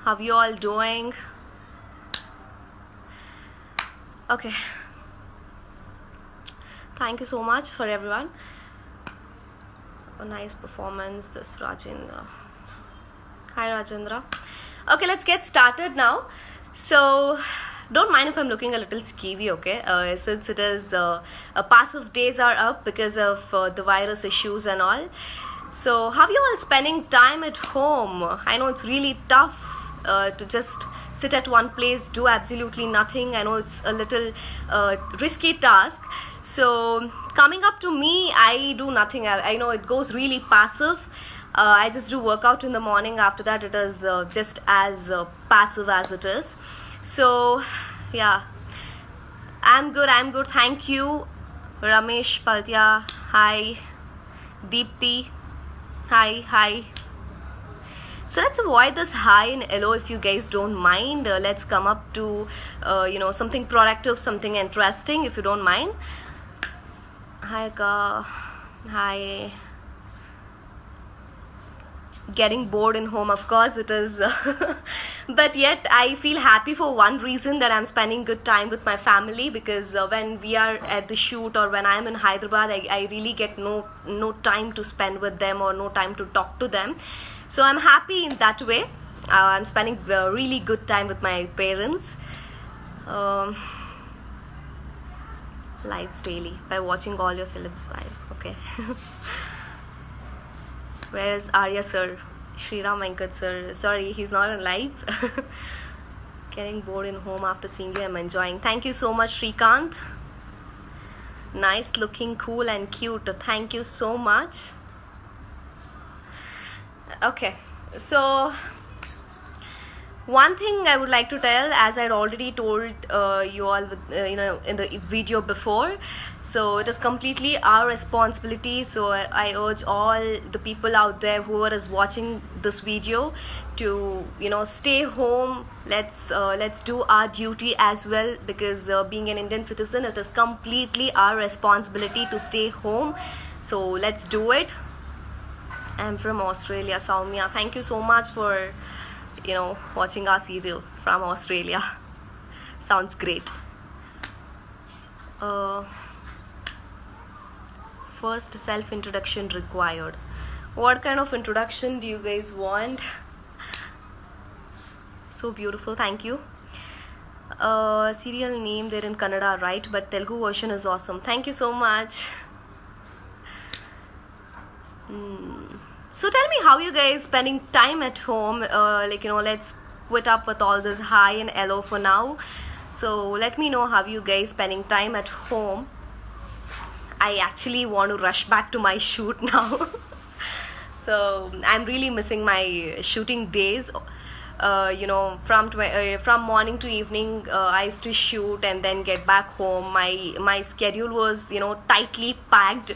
How you all doing? Okay. Thank you so much for everyone. A nice performance, this Rajendra. Hi Rajendra. Okay, let's get started now. So, don't mind if I'm looking a little skeevy, okay? Since it is passive days are up because of the virus issues and all. So, how you all spending time at home? I know it's really tough to just sit at one place, do absolutely nothing. I know it's a little risky task. So, coming up to me, I do nothing. I know it goes really passive. I just do workout in the morning. After that, it is just as passive as it is. So, yeah, I'm good. Thank you. Ramesh Paltia, hi. Deepthi, hi. So let's avoid this hi and hello if you guys don't mind. Let's come up to, something productive, something interesting if you don't mind. Hi, Ka. Hi. Getting bored in home, of course it is. But yet I feel happy for one reason, that I'm spending good time with my family, because when we are at the shoot or when I'm in Hyderabad, I really get no time to spend with them or no time to talk to them. So I'm happy in that way. I'm spending really good time with my parents. Lives daily by watching all your celebs live. Okay. Where is Arya sir? Shriram Venkat sir. Sorry, he's not alive. Getting bored in home after seeing you. I'm enjoying. Thank you so much, Shrikant. Nice looking, cool and cute. Thank you so much. Okay, so one thing I would like to tell, as I'd already told you all in the video before, so it is completely our responsibility. So I urge all the people out there whoever is watching this video to stay home. Let's do our duty as well, because being an Indian citizen, it is completely our responsibility to stay home. So let's do it. I'm from Australia, Saumya. Thank you so much for watching our serial from Australia. Sounds great. First self-introduction required. What kind of introduction do you guys want? So beautiful, thank you. Serial name there in Kannada, right? But Telugu version is awesome. Thank you so much. So tell me how you guys spending time at home. Let's quit up with all this hi and hello for now. So let me know how you guys spending time at home. I actually want to rush back to my shoot now. So I'm really missing my shooting days. From morning to evening, I used to shoot and then get back home. My schedule was tightly packed,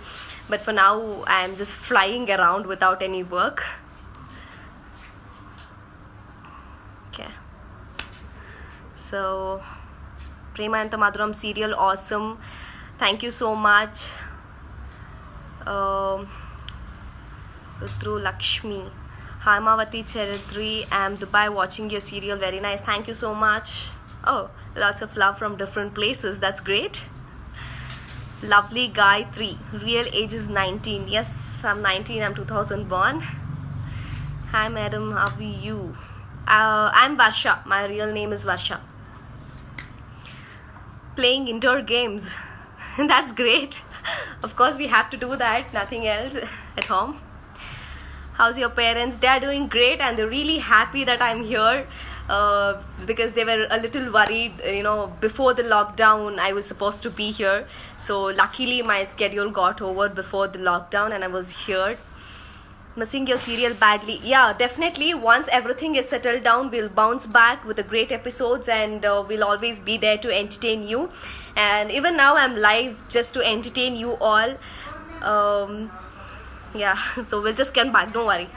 but for now I'm just flying around without any work. Okay, so Prema Anta Madhuram serial, awesome. Thank you so much. Through Lakshmi, Haimavati Charitri, I'm Dubai watching your serial. Very nice. Thank you so much. Oh, lots of love from different places. That's great. Lovely guy 3. Real age is 19. Yes, I'm 19. I'm 2000 born. Hi, madam. How are you? I'm Varsha. My real name is Varsha. Playing indoor games. That's great. Of course, we have to do that. Nothing else at home. How's your parents? They are doing great, and they're really happy that I'm here, because they were a little worried. Before the lockdown, I was supposed to be here. So luckily, my schedule got over before the lockdown, and I was here. Missing your serial badly. Yeah, definitely. Once everything is settled down, we'll bounce back with the great episodes, and we'll always be there to entertain you. And even now, I'm live just to entertain you all. Yeah, so we'll just come back, no worries.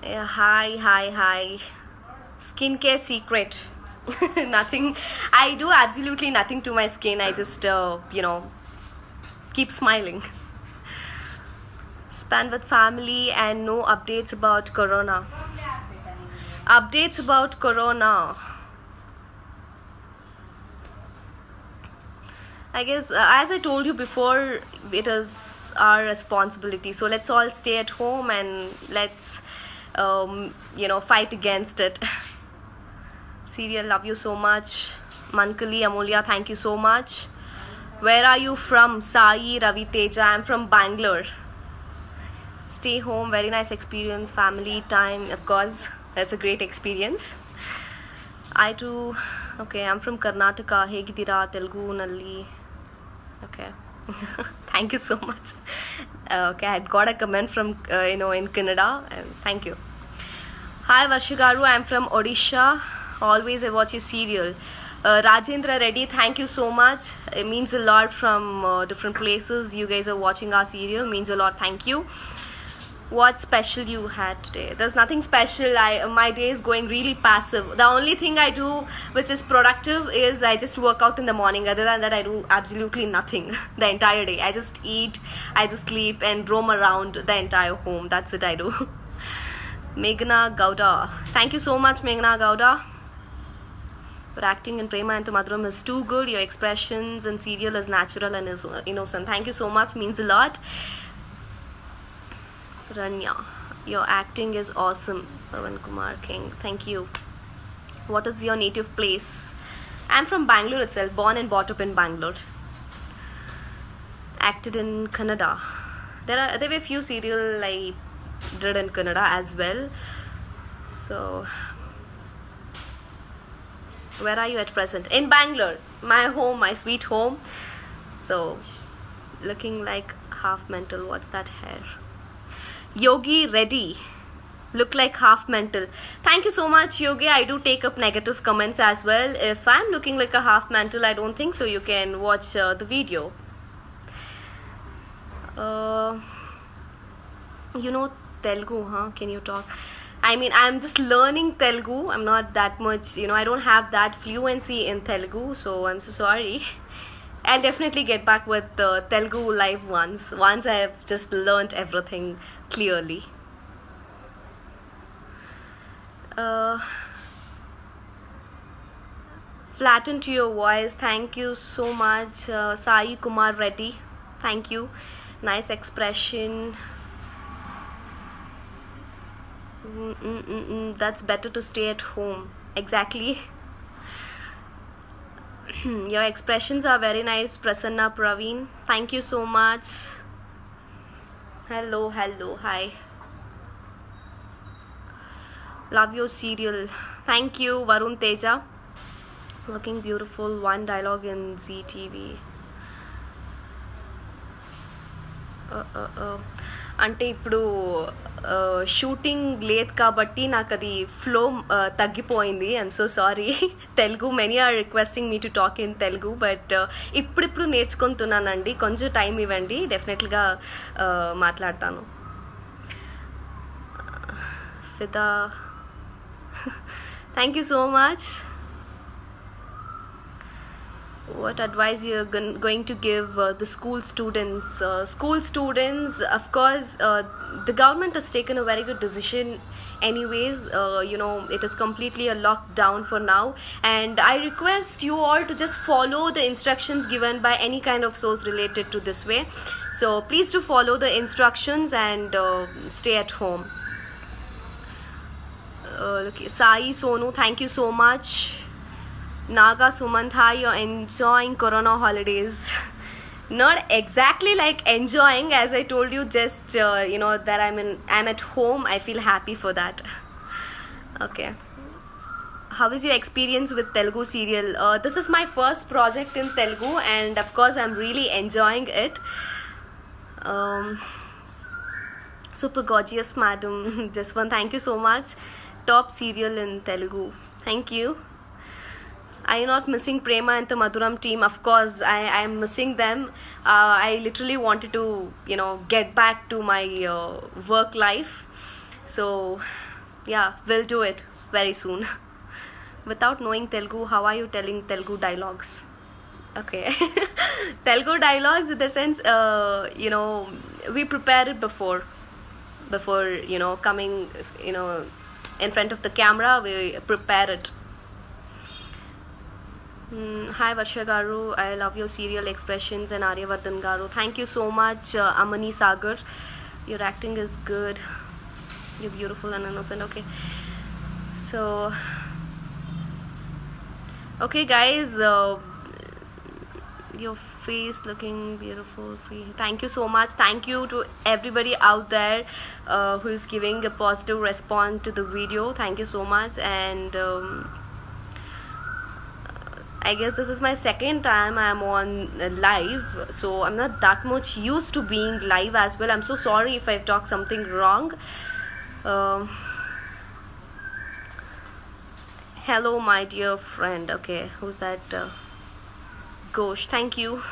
Yeah, hi. Skincare secret. Nothing. I do absolutely nothing to my skin. I just keep smiling. Spend with family and no updates about corona. Updates about corona. I guess, as I told you before, it is our responsibility. So let's all stay at home and let's, fight against it. Serial, love you so much. Mankali, Amulya, thank you so much. Where are you from? Sai, Ravi Teja. I'm from Bangalore. Stay home, very nice experience. Family time, of course. That's a great experience. I too. Okay, I'm from Karnataka. Hegidira, Telugu, Nalli. Okay. Thank you so much. Okay, I had got a comment from in Canada, and thank you. Hi Varshagaru, I'm from Odisha. Always I watch your serial. Rajendra Reddy, thank you so much. It means a lot from different places. You guys are watching our serial, means a lot. Thank you. What special you had today? There's nothing special. My day is going really passive. The only thing I do which is productive is I just work out in the morning. Other than that, I do absolutely nothing the entire day. I just eat, I just sleep and roam around the entire home. That's it I do. Meghna Gowda, thank you so much Meghna Gowda. Your acting in Prema and Madhuram is too good. Your expressions in serial is natural and is innocent. Thank you so much, means a lot. Saranya, your acting is awesome. Pavan Kumar King, thank you. What is your native place? I'm from Bangalore itself, born and brought up in Bangalore. Acted in Kannada. There were few serial I did in Kannada as well. So where are you at present? In Bangalore, my home, my sweet home. So looking like half mental. What's that hair? Yogi Reddy, look like half mental. Thank you so much Yogi. I do take up negative comments as well. If I'm looking like a half mental, I don't think so. You can watch the video. Telugu, huh? Can you talk? I mean, I'm just learning Telugu. I'm not that much, I don't have that fluency in Telugu, so I'm so sorry. I'll definitely get back with the Telugu live once I have just learnt everything clearly. Flatten to your voice. Thank you so much Sai Kumar Reddy. Thank you. Nice expression. That's better to stay at home. Exactly. Your expressions are very nice. Prasanna Praveen, thank you so much. Hello, hi. Love your serial. Thank you Varun Teja. Looking beautiful. One dialogue in ZTV. అంటే ఇప్పుడు shooting లేదు కాబట్టి నాకు అది flow తగ్గిపోయింది. I'm so sorry. Telugu many are requesting me to talk in Telugu, but ఇప్పుడు నేర్చుకుంటున్నానండి. కొంచెం టైం ఇవ్వండి, డెఫినెట్గా మాట్లాడతాను. ఫిదా, thank you so much. What advice you're going to give the school students? Of course, the government has taken a very good decision anyways. It is completely a lockdown for now, and I request you all to just follow the instructions given by any kind of source related to this way. So please do follow the instructions and stay at home. Sai Sonu, thank you so much. Naga Sumantha, you're enjoying Corona holidays. Not exactly like enjoying, as I told you, just that I'm at home. I feel happy for that. Okay. How is your experience with Telugu serial? This is my first project in Telugu, and of course I'm really enjoying it. Super gorgeous madam. This one, thank you so much. Top serial in Telugu. Thank you. Are you not missing Prema and the Madhuram team? Of course, I am missing them. I literally wanted to, get back to my work life. So, yeah, we'll do it very soon. Without knowing Telugu, how are you telling Telugu dialogues? Okay. Telugu dialogues in the sense, we prepare it before coming in front of the camera. We prepare it. Hi Varsha Garu, I love your serial expressions, and Aryavardhan Garu, thank you so much. Amani Sagar, your acting is good, you're beautiful and innocent. Okay, so okay guys, your face looking beautiful. Thank you so much. Thank you to everybody out there who is giving a positive response to the video. Thank you so much. And I guess this is my second time I'm on live, so I'm not that much used to being live as well. I'm so sorry if I've talked something wrong. Hello my dear friend. Okay, who's that? Ghosh, thank you.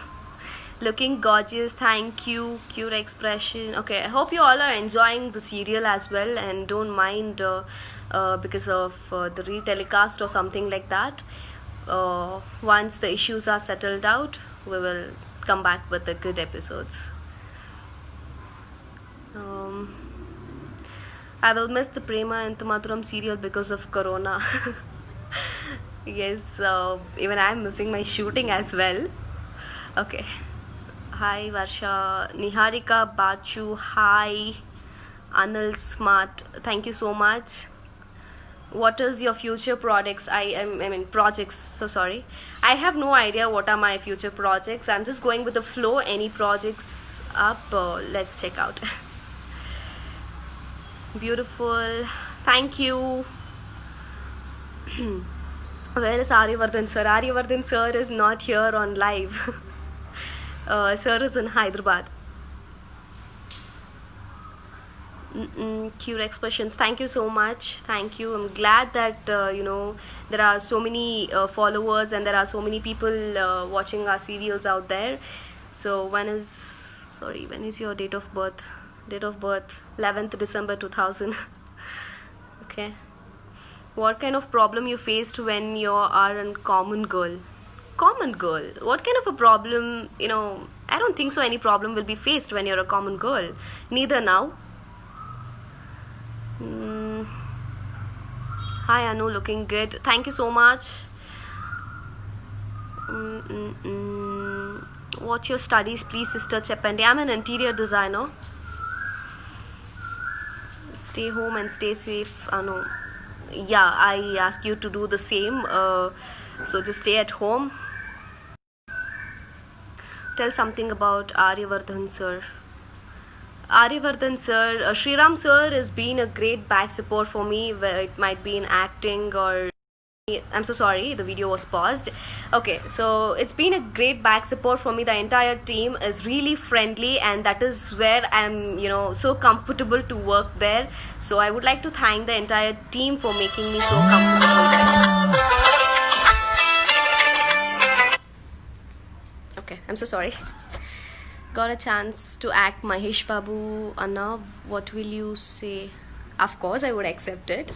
Looking gorgeous, thank you. Cute expression. Okay, I hope you all are enjoying the serial as well and don't mind because of the retelecast or something like that. Once the issues are settled out, we will come back with the good episodes. I will miss the Prema Entu Madhuram serial because of Corona. Yes, even I'm missing my shooting as well. Okay. Hi Varsha, Niharika Bachu, hi Anil Smart, thank you so much. What is your future projects? I mean projects, so sorry. I have no idea what are my future projects. I'm just going with the flow. Any projects up? Let's check out. Beautiful, thank you. Where is Aryavardhan sir? Aryavardhan sir is not here on live. Sir is in Hyderabad. Cute expressions, thank you so much. Thank you. I'm glad that there are so many followers and there are so many people watching our serials out there. So when is your date of birth? 11th December 2000. Okay. What kind of problem you faced when you are in Common Girl? Common Girl, what kind of a problem? I don't think so any problem will be faced when you're a common girl. Neither now. Hi Anu, looking good, thank you so much. What's your studies, please sister Cheppandi? I'm an interior designer. Stay home and stay safe, Anu. Yeah, I ask you to do the same, so just stay at home. Tell something about Aryavardhan sir. Aryavardhan sir, Sriram sir has been a great back support for me, where it might be in acting or... I'm so sorry, the video was paused. Okay, so it's been a great back support for me. The entire team is really friendly and that is where I'm so comfortable to work there. So I would like to thank the entire team for making me so comfortable there. Okay, I'm so sorry. Got a chance to act Mahesh Babu, Anna, what will you say? Of course I would accept it.